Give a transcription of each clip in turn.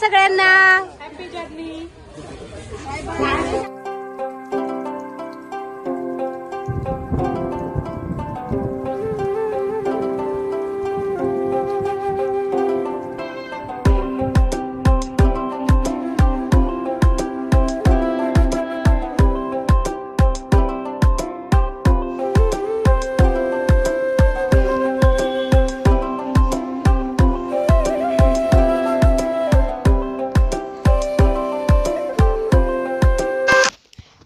सगळ्यांना. Happy journey.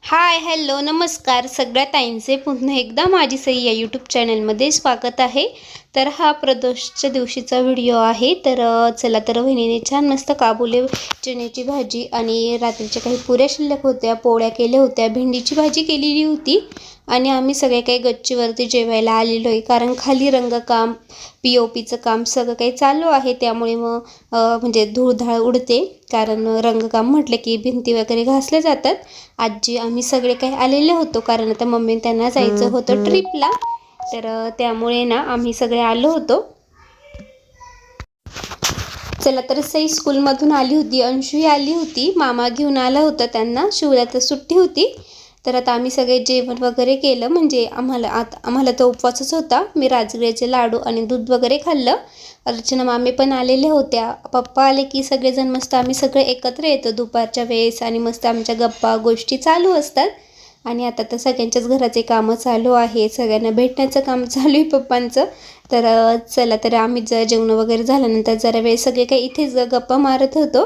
Hi hello नमस्कार सगळ्या ताईंचे पुन्हा एकदा माझी सई या यूट्यूब चॅनलमध्ये स्वागत आहे. तर हा प्रदोषच्या दिवशीचा व्हिडिओ आहे. तर चला तर वहिनीने छान मस्त काबुली चण्याची भाजी आणि रात्रीच्या काही पुऱ्या शिल्लक होत्या, पोळ्या केल्या होत्या, भेंडीची भाजी केलेली होती आणि आम्ही सगळे काही गच्चीवरती जेवायला आलेलो आहे. कारण खाली रंगकाम POPचं काम सगळं काही चालू आहे, त्यामुळे मग म्हणजे धूळधाळ उडते. कारण रंगकाम म्हटलं की भिंती वगैरे घासल्या जातात. आजी आम्ही सगळे काही आलेले होतो, कारण आता मम्मी त्यांना जायचं होतं ट्रिपला. तर त्यामुळे ना आम्ही सगळे आलो होतो. चला तर सई स्कूलमधून आली होती, अंशूही आली होती, मामा घेऊन आला होता त्यांना, शिवला तर सुट्टी होती. तर आता आम्ही सगळे जेवण वगैरे केलं. म्हणजे आम्हाला तो उपवासच होता. मी राजगिऱ्याचे लाडू आणि दूध वगैरे खाल्लं. अर्चना मामी पण आलेल्या होत्या. पप्पा आले की सगळेजण मस्त आम्ही सगळे एकत्र येतो दुपारच्या वेळेस आणि मस्त आमच्या गप्पा गोष्टी चालू असतात. आणि आता तर सगळ्यांच्याच घराचे कामं चालू आहे, सगळ्यांना भेटण्याचं काम चालू आहे पप्पांचं. तर चला तर आम्ही जेवण वगैरे झाल्यानंतर जरा वेळ सगळे काही इथेच गप्पा मारत होतो.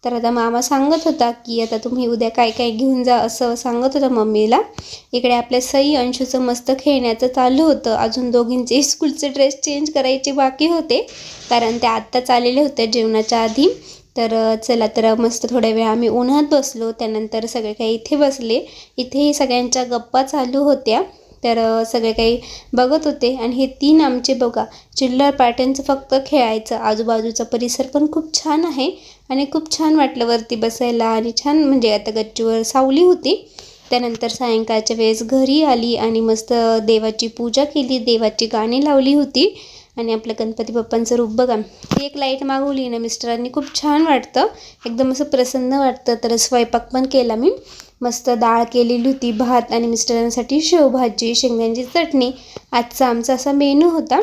तर आता मामा सांगत होता की आता तुम्ही उद्या काय काय घेऊन जा असं सांगत होता मम्मीला. इकडे आपल्या सई अंशूचं मस्त खेळण्याचं चालू होतं. अजून दोघींचे स्कूलचे ड्रेस चेंज करायचे बाकी होते, कारण त्या आत्ताच आलेले होते जेवणाच्या आधी. तर चला तर मस्त थोड्या वेळ आम्ही उन्हात बसलो. त्यानंतर सगळे काही इथे बसले. इथेही सगळ्यांच्या गप्पा चालू होत्या. तर सगळे काही बघत होते. आणि हे 3 आमचे बघा चिल्लर पॅटर्नचं फक्त खेळायचं. आजूबाजूचा परिसर पण खूप छान आहे आणि खूप छान वाटलं वरती बसायला. आणि छान म्हणजे आता गच्चीवर सावली होती. त्यानंतर सायंकाळच्या वेळेस घरी आली आणि मस्त देवाची पूजा केली, देवाची गाणी लावली होती. आणि आपलं गणपती बाप्पांचं रूप बघा. ती एक लाईट मागवली ना मिस्टरांनी, खूप छान वाटतं, एकदम असं प्रसन्न वाटतं. तर स्वयंपाक पण केला मी. मस्त डाळ केलेली होती, भात आणि मिस्टरांसाठी शेवभाजी, शेंगदाण्याची चटणी. आजचा आमचा असा मेनू होता.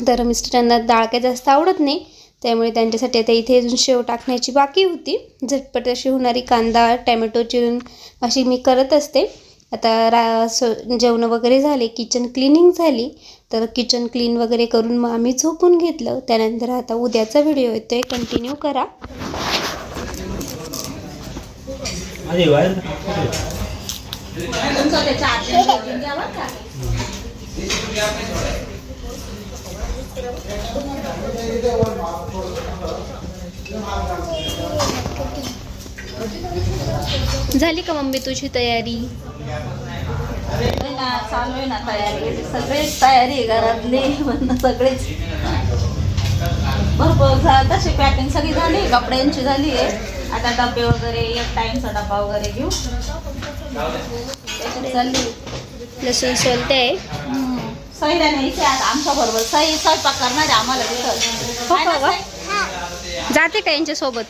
तर मिस्टरांना डाळ काही जास्त आवडत नाही, त्यामुळे त्यांच्यासाठी आता इथे अजून शेव टाकण्याची बाकी होती. झटपट अशी होणारी कांदा टॅमॅटो चिरून अशी मी करत असते. आता जेवण वगैरे झाले, किचन क्लिनिंग झाली. तर किचन क्लीन वगैरे करून मग आम्ही झोपून घेतलं. त्यानंतर आता उद्याचा व्हिडिओ येतोय, कंटिन्यू करा. झाली का मम्मी तुझी तयारी? चालू आहे ना तयारी, सगळेच तयारी आहे घरातली म्हणून सगळेच भरपूर तशी पॅकिंग सगळी झाली, कपड्यांची झाली आहे. आता डबे वगैरे एक टाइमचा डबा वगैरे घेऊ चालली. लसूण सोलते. सईला न्यायची आता आमच्या बरोबर. सई स्वयंपाक करणार आहे आम्हाला तिथं. जाते का यांच्यासोबत?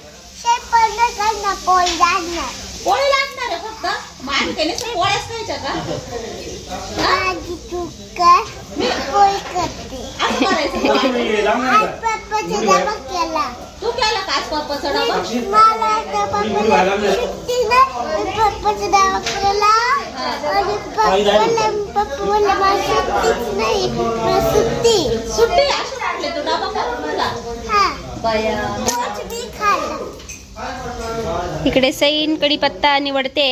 पोळी लागणार आहे फक्त. माझी त्याने पोळ्याच खायच्या का? तू केला का आज पप्पाचा डबा? सुट्टी अशी वाटले तू डबा करून मला. इकडे सईन कढीपत्ता निवडते.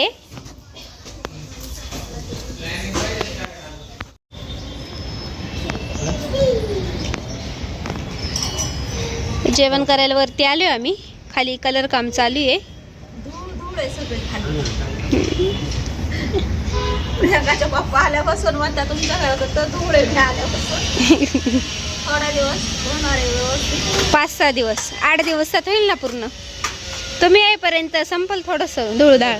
जेवण करायला वरती आलोय आम्ही. खाली कलर काम चालू आहे. धूळ आहे सगळे खाली. जगाच्या पप्पा आल्यापासून म्हणतात तुमच्याकडे तर धूळ आहे. आल्यापासून थोडा दिवस होणार आहे व्यवस्थित. 5-6 दिवस 8 दिवसात होईल ना पूर्ण. तुम्ही येईपर्यंत संपल थोडंसं धूळधाळ.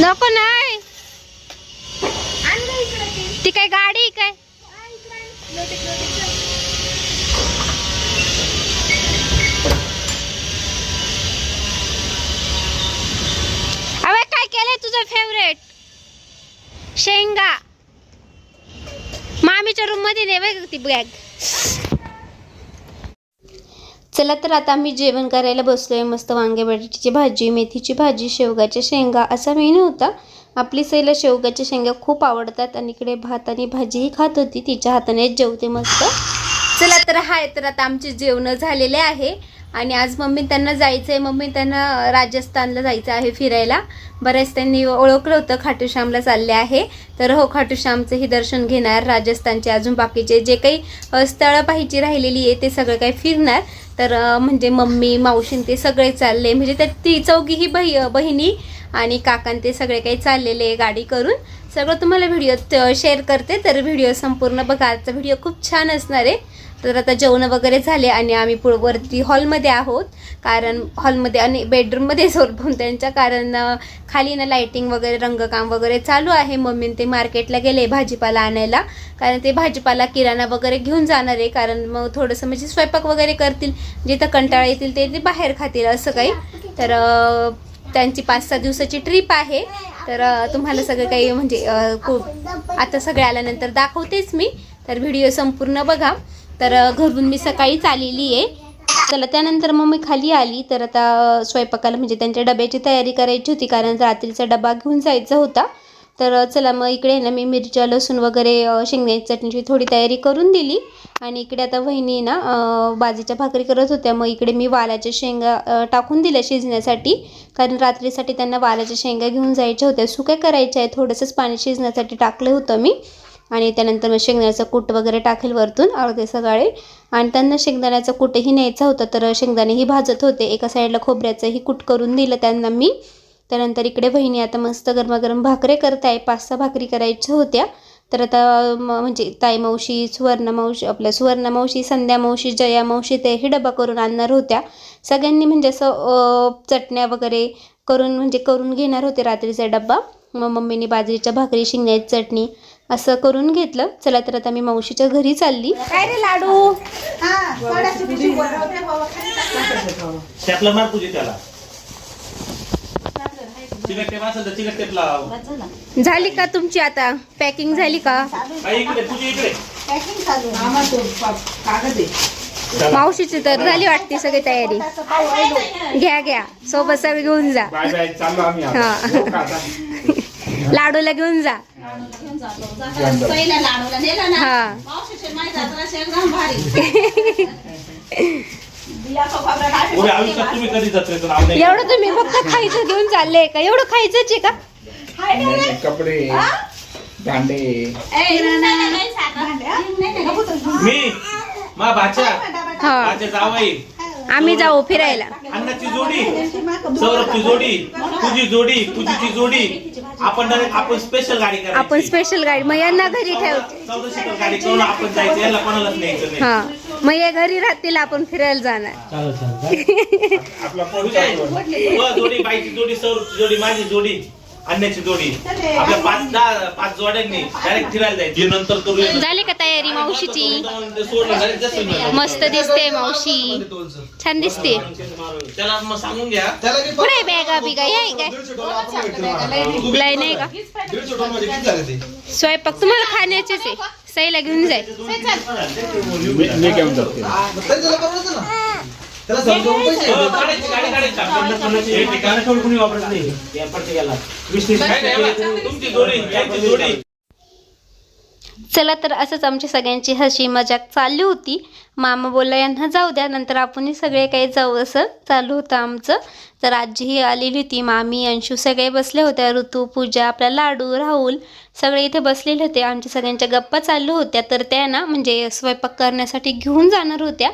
नको नाही, ती काय गाडी काय? अवे काय केलंय तुझं फेवरेट शेंगा मामीच्या रूम मध्ये ने बघ ती बॅग. चला तर आता आम्ही जेवण करायला बसलोय. मस्त वांगे बटाट्याची भाजी, मेथीची भाजी, शेवगाच्या शेंगा असा मेनू होता. आपली सईला शेवगाच्या शेंगा खूप आवडतात आणि इकडे भात आणि भाजीही खात होती. तिच्या हाताने जेवते मस्त. चला तर हाय तर आता आमचे जेवण झालेले आहे आणि आज मम्मी त्यांना जायचं आहे. मम्मी त्यांना राजस्थानला जायचं आहे फिरायला. बऱ्याच त्यांनी ओळखलं होतं खाटूश्यामला चालले आहे. तर हो खाटूश्यामचंही दर्शन घेणार. राजस्थानचे अजून बाकीचे जे काही स्थळं पाहायची राहिलेली आहे ते सगळं काही फिरणार. तर म्हणजे मम्मी मावशीन ते सगळे चालले म्हणजे त्या ती चौघीही बहिणी आणि काकान ते सगळे काही चाललेले गाडी करून. सगळं तुम्हाला व्हिडिओत शेअर करते तर व्हिडिओ संपूर्ण बघा. आजचा व्हिडिओ खूप छान असणार आहे. तर आता जेवण वगैरे झाले आणि आम्ही वरती हॉलमध्ये आहोत. कारण हॉलमध्ये आणि बेडरूममध्ये झोपून त्यांच्या कारण खाली ना लाईटिंग वगैरे रंगकाम वगैरे चालू आहे. मम्मीन ते मार्केटला गेले भाजीपाला आणायला. कारण ते भाजीपाला किराणा वगैरे घेऊन जाणार आहे. कारण मग थोडंसं म्हणजे स्वयंपाक वगैरे करतील. जिथं कंटाळा येतील ते बाहेर खातील असं काही. तर त्यांची 5-6 दिवसाची ट्रिप आहे. तर तुम्हाला सगळं काही म्हणजे आता सगळे आल्यानंतर दाखवतेच मी. तर व्हिडिओ संपूर्ण बघा. तर घरून मी सकाळीच आलेली आहे. चला त्यानंतर मग मी खाली आली. तर आता स्वयंपाकाला म्हणजे त्यांच्या डब्याची तयारी करायची होती कारण रात्रीचा डबा घेऊन जायचा होता. तर चला मग इकडे ना मी मिरच्या लसूण वगैरे शेंगदाण्याची चटणीची थोडी तयारी करून दिली. आणि इकडे आता वहिनी ना बाजरीच्या भाकरी करत होत्या. मग इकडे मी वालाच्या शेंगा टाकून दिल्या शिजण्यासाठी. कारण रात्रीसाठी त्यांना वालाच्या शेंगा घेऊन जायच्या होत्या. सुक्या करायच्या आहे. थोडंसंच पाणी शिजण्यासाठी टाकलं होतं मी. आणि त्यानंतर मग शेंगदाण्याचं कूट वगैरे टाकेल वरतून अर्धे सगळे. आणि त्यांना शेंगदाण्याचं कूटही न्यायचं होतं. तर शेंगदाणेही भाजत होते. एका साईडला खोबऱ्याचंही कूट करून दिलं त्यांना मी. त्यानंतर इकडे बहिणी आता मस्त गरमागरम भाकरी करताय. 5-6 भाकरी करायच्या होत्या. तर आता म्हणजे ताई मावशी, सुवर्णा मावशी, आपल्या सुवर्णा मावशी, संध्या मावशी, जया मावशी तेही डबा करून आणणार होत्या. सगळ्यांनी म्हणजे असं चटण्या वगैरे करून म्हणजे करून घेणार होते रात्रीचा डब्बा. मग मम्मीने बाजरीच्या भाकरी शेंगण्याची चटणी असं करून घेतलं. चला तर आता मी मावशीच्या घरी चालली. काय रे लाडू झाली का तुमची आता पॅकिंग झाली का? मावशीची तर झाली वाटते सगळी तयारी. घ्या सोबत सगळी घेऊन जा. हा लाडूला घेऊन जा. हा एवढं तुम्ही फक्त खायचं घेऊन चालले का? एवढं खायचंच आहे का? कपडे भांडे मी मा भाच्या जावई आम्ही जाऊ फिरायला. अन्नाची जोडी, सौरभची जोडी, तुझी जोडी, पूजीची जोडी. आपण स्पेशल गाडी करायची. आपण स्पेशल गाडी मग यांना घरी ठेव. 14 सीटर गाडी करून आपण जायचं. याला कोणालाच न्यायचं नाही. हा मग हे घरी राहतील आपण फिरायला जाणार. आपला जोडी, बाईची जोडी, सौरभची जोडी, माझी जोडी, अन्नाची जोडी. आपल्या 5 जोड्यांनी डायरेक्ट फिरायला जायचं. नंतर करू. झाली का तयारी मावशीची? मस्त दिसते मावशी. छान दिसते. त्याला मग सांगून घ्या. पुढे बॅगा बिगा आहे काय? लय नाही का? स्वयंपाक तुम्हाला खाण्याचेच आहे. सईला घेऊन जाय. मी घेऊन जाते. चला तर असंच आमची सगळ्यांची हसी मजाक चालली होती. मामा बोलला यांना जाऊ द्या नंतर आपणही सगळे काही जाऊ असं चालू होतं आमचं. तर आजीही आलेली होती. मामी अंशू सगळे बसले होत्या. ऋतू, पूजा, आपला लाडू, राहुल सगळे इथे बसलेले होते. आमच्या सगळ्यांच्या गप्पा चालू होत्या. तर त्या ना म्हणजे स्वयंपाक करण्यासाठी घेऊन जाणार होत्या.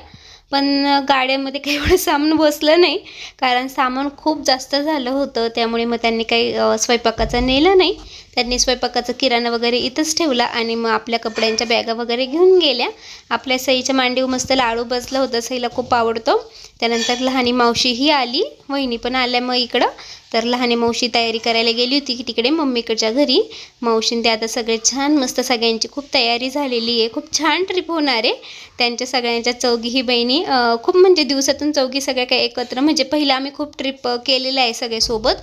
पण गाड्यामध्ये काही एवढं सामान बसलं नाही कारण सामान खूप जास्त झालं होतं. त्यामुळे मग त्यांनी काही स्वयंपाकाचं नेलं नाही. त्यांनी स्वयंपाकाचं किराणा वगैरे इथंच ठेवला आणि मग आपल्या कपड्यांच्या बॅगा वगैरे घेऊन गेल्या. आपल्या सईच्या मांडीवर मस्त लाडू बसलं होतं. सईला खूप आवडतो. त्यानंतर लहानी मावशीही आली. वहिनी पण आल्या मग इकडं. तर लहाने मावशी तयारी करायला गेली होती की तिकडे मम्मीकडच्या घरी. मावशीन ते आता सगळे छान मस्त सगळ्यांची खूप तयारी झालेली आहे. खूप छान ट्रिप होणार आहे. त्यांच्या सगळ्यांच्या चौघीही बहिणी खूप म्हणजे दिवसातून चौघी सगळ्या काही एकत्र, म्हणजे पहिलं आम्ही खूप ट्रिप केलेलं आहे सगळे सोबत,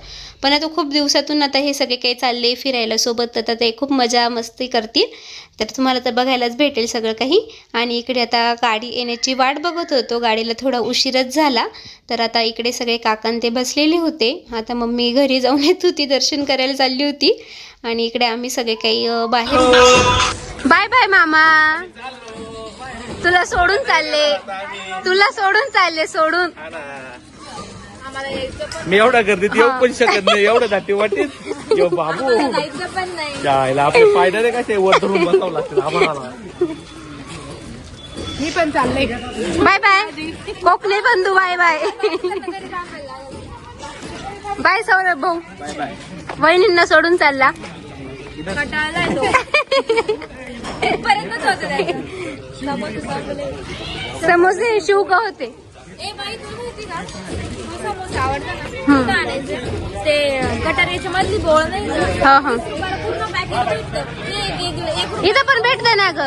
पण आता खूप दिवसातून आता हे सगळे काही चालले फिरायला सोबत, तर ते खूप मजा मस्ती करतील. तर तुम्हाला तर बघायलाच भेटेल सगळं काही. आणि इकडे आता गाडी येण्याची वाट बघत होतो, गाडीला थोडा उशीरच झाला. तर आता इकडे सगळे काकां ते बसलेले होते. आता मम्मी घरी जाऊन येत होती, दर्शन करायला चालली होती. आणि इकडे आम्ही सगळे काही बाहेर. बाय बाय मामा, तुला सोडून चालले सोडून. मी एवढा गर्दीत येऊ पण शकत नाही, एवढं दाटी वाटेल बाबू जायला आपले फायदा नाही कसे वर धरून बसावं लागतं आम्हाला. मी पण चालले. बाय बाय कोकणी बंधू, बाय बाय. बाय सौरभ भाऊ, वहिनींना सोडून चालला. समोसे शिव का होते ते कटारीच्या मधली बोळ नाही. हा हा, इथं पण भेटतं ना ग.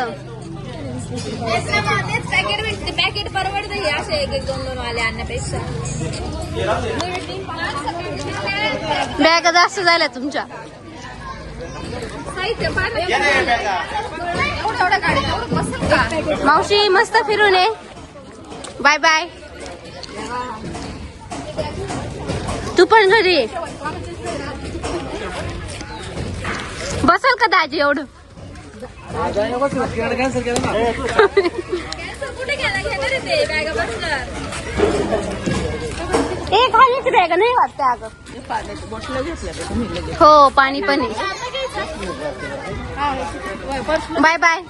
पॅकेट भेटते, पॅकेट परवडत हे असे 1-2 वाले आणण्यापेक्षा. बॅग जास्त झाल्या तुमच्या. एवढ्या गाडीत बसेल का मावशी? मस्त फिरून ये. Bye bye. तू पण घरी ये. बसल का दाजी एवढं? कुठे गेला घेणार ते बॅगा बसणार. ए खालीच बॅग नाही वाटते अगं. हो पाणी पण आहे. Bye bye.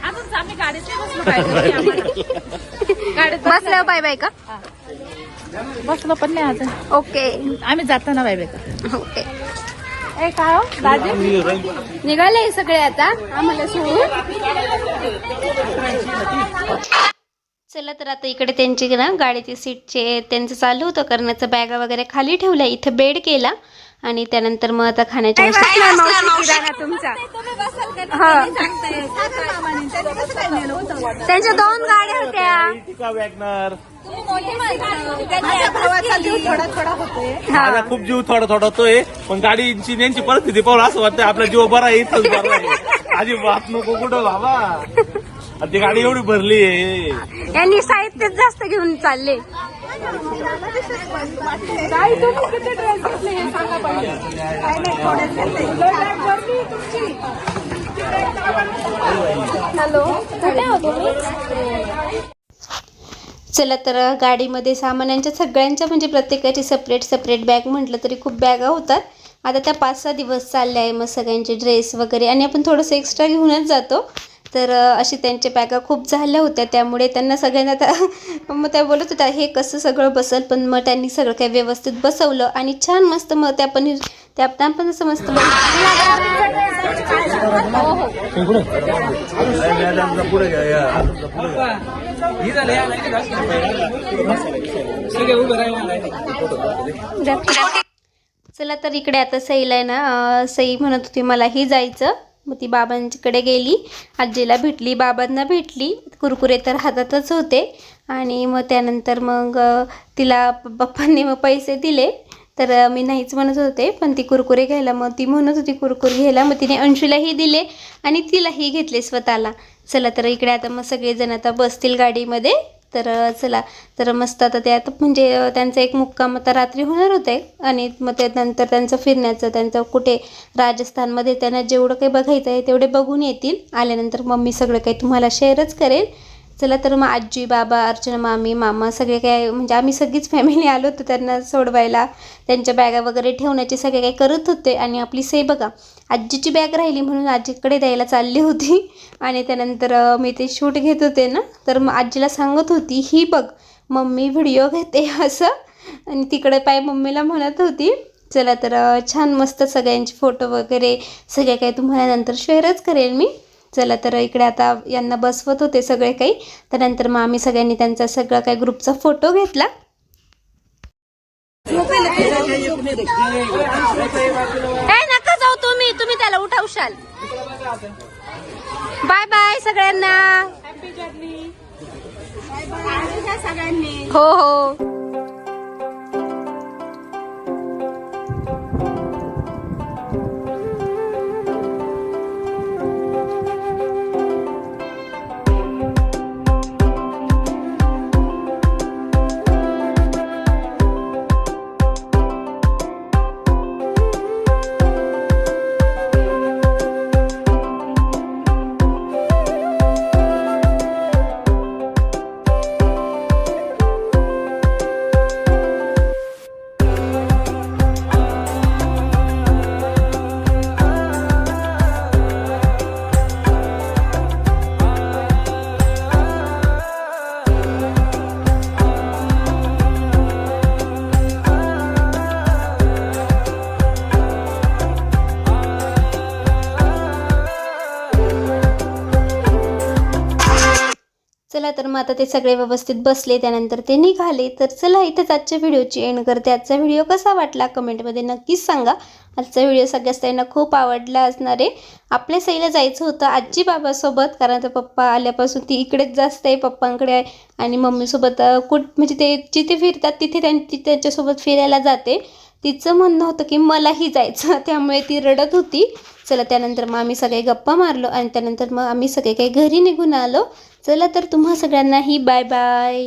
अजून आम्ही गाडीत बसलो पाहिजे. गाडीत बसल्यावर बाय बाय का? बसलो पण नाही अजून. ओके, आम्ही जाताना बाय बाय. ओके. काय हो दादी निघाले सगळे आता आम्हाला सोडून. चला तर आता इकडे त्यांची ना गाडीची सीटचे त्यांचं चालू होतं करण्याचं, बॅगा वगैरे खाली ठेवल्या, इथं बेड केला. आणि त्यानंतर मग आता खाण्याच्या तुमचा त्यांच्या 2 गाड्या होत्या. वॅगनर हा. खूप जीव थोडा होतोय, पण गाडीची त्यांची परिस्थिती पाहून असं वाटतं आपला जीव बरा आहे, इथंच बरा आहे. आधी बाप नको कुठं बाबा, ती गाडी एवढी भरली आहे. यांनी साहित्यच जास्त घेऊन चालले. हॅलो, कुठे हो तुम्ही? चला तर गाडीमध्ये सामान्यांच्या सगळ्यांच्या म्हणजे प्रत्येकाची सेपरेट बॅग म्हटलं तरी खूप बॅगा होतात. आता त्या 5-6 दिवस चालले आहे, मग सगळ्यांचे ड्रेस वगैरे आणि आपण थोडंसं एक्स्ट्रा घेऊनच जातो. तर अशी त्यांच्या बॅगा खूप झाल्या होत्या, त्यामुळे त्यांना सगळ्यांना आता मग त्या बोलत होत्या हे कसं सगळं बसल, पण मग त्यांनी सगळं काही व्यवस्थित बसवलं आणि छान मस्त मग त्या पण असं मस्त चला तर इकडे आता सईला आहे ना, सई म्हणत होती मलाही जायचं. मग ती बाबांकडे गेली, आजीला भेटली, बाबांना भेटली. कुरकुरे तर हातातच होते. आणि मग त्यानंतर मग तिला पप्पांनी मग पैसे दिले, तर मी नाहीच म्हणत होते, पण ती कुरकुरे घ्यायला मग ती म्हणत होती कुरकुरे घ्यायला, मग तिने अंशूलाही दिले आणि तिलाही घेतले स्वतःला. चला तर इकडे आता मग सगळेजण आता बसतील गाडीमध्ये. तर चला तर मस्त आता ते आता म्हणजे त्यांचा एक मुक्काम आता रात्री होणार होते आणि मग त्यानंतर त्यांचं फिरण्याचं, त्यांचं कुठे राजस्थानमध्ये त्यांना जेवढं काही बघायचं आहे तेवढे बघून येतील. आल्यानंतर मम्मी सगळं काही तुम्हाला शेअरच करेल. चला तर मग आजी, बाबा, अर्चना मामी, मामा सगळे काय म्हणजे आम्ही सगळीच फॅमिली आलो होतो त्यांना सोडवायला. त्यांच्या बॅगा वगैरे ठेवण्याचे सगळे काही करत होते. आणि आपली सई बघा आजीची बॅग राहिली म्हणून आजीकडे द्यायला चालली होती. आणि त्यानंतर मी ते शूट घेत होते ना, तर मग आजीला सांगत होती ही बघ मम्मी व्हिडिओ घेते असं, आणि तिकडे पाय मम्मीला म्हणत होती. चला तर छान मस्त सगळ्यांचे फोटो वगैरे सगळे काही तुम्हाला नंतर शेअरच करेल मी. चला तर इकडे आता यांना बसवत होते सगळे काही. त्यानंतर मग आम्ही सगळ्यांनी त्यांचा सगळा काही ग्रुपचा फोटो घेतला. नका जाऊ तुम्ही त्याला उठवशाल. बाय बाय सगळ्यांना. सगळ्यांनी हो हो. चला तर मग आता ते सगळे व्यवस्थित बसले, त्यानंतर ते निघाले. तर चला इथेच आजच्या व्हिडिओची एंड करते. आजचा व्हिडिओ कसा वाटला कमेंटमध्ये नक्कीच सांगा. आजचा व्हिडिओ सगळ्याच त्यांना खूप आवडला असणार आहे. आपल्या सईला जायचं होतं आजी बाबासोबत, कारण तर पप्पा आल्यापासून ती इकडेच जास्त आहे, पप्पांकडे आहे. आणि मम्मीसोबत म्हणजे ते जिथे फिरतात तिथे त्यांच्यासोबत फिरायला जाते. तिचं म्हणणं होतं की मलाही जायचं, त्यामुळे ती रडत होती. चला त्यानंतर मग आम्ही सगळे गप्पा मारलो आणि त्यानंतर मग आम्ही सगळे काही घरी निघून आलो. चला तर तुम्हा सगळ्यांनाही बाय बाय.